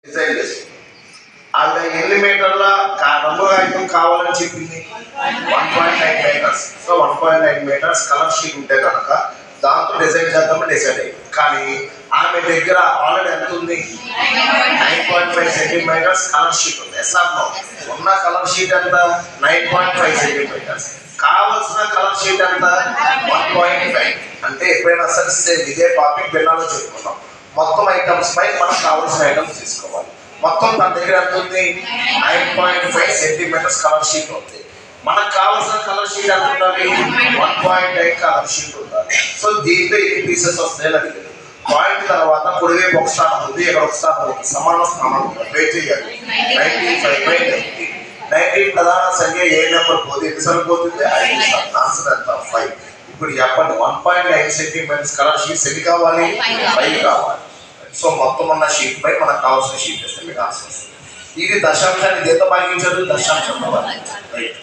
Design చేసుకుంటాం. ఆవిడ ఎన్ని మీటర్ల రంగు కాగితం కావాలని చెప్పింది 1.9 metres. So 1.9 metres colour sheet ఉంటే కనుక దాంతో డిజైన్ చేద్దామని డిసైడ్ అయ్యింది. కానీ ఆమె దగ్గర ఆల్రెడీ ఎంత ఉంది? 9.5 సెంటీమీటర్స్ కలర్ షీట్ ఉంది. ఎస్ఆర్లో ఉన్న కలర్ షీట్ ఎంత? 9.5 సెంటీమీటర్స్. కావలసిన కలర్ షీట్ ఎంత? 1.5. అంటే ఎప్పుడైనా సరే ఇదే టాపిక్ విన్నాలో చెప్పుకున్నాం. మొత్తం ఐటమ్స్ పై మనకు కావాల్సిన ఐటమ్స్ తీసుకోవాలి. మొత్తం తన దగ్గర ఎంత ఉంది? 9.5 సెంటీమీటర్స్ కలర్ షీట్ ఉంది. మనకు కావాల్సిన కలర్ షీట్ ఎంత ఉండాలి? 1.8 కలర్ షీట్ ఉండాలి. సో దీంట్లో ఎన్ని పీసెస్ వస్తాయని అడిగారు. పాయింట్ తర్వాత కుడివైపు ఒక స్థానం ఉంది, ఇక్కడ ఒక స్థానం ఉంది, సమాన స్థానం పే చేయాలి. 95/90. 90 ప్రధాన సంఖ్య ఏ నెంబర్ పోతే ఎన్నిసార్లు పోతుంది? 5. ఆన్సర్ ఎంత? 5. ఇప్పుడు చెప్పండి, 1.9 సెంటీమీటర్స్ కలర్ షీట్స్ ఎన్ని కావాలి? 5 కావాలి. సో మొత్తం ఉన్న షీట్ పై మనకు కావాల్సిన షీట్ వేస్తే మీకు ఆన్సర్ వస్తుంది. ఇది దశాంశాన్ని ఎంత భాగించారు? దశాంశంలో రైట్.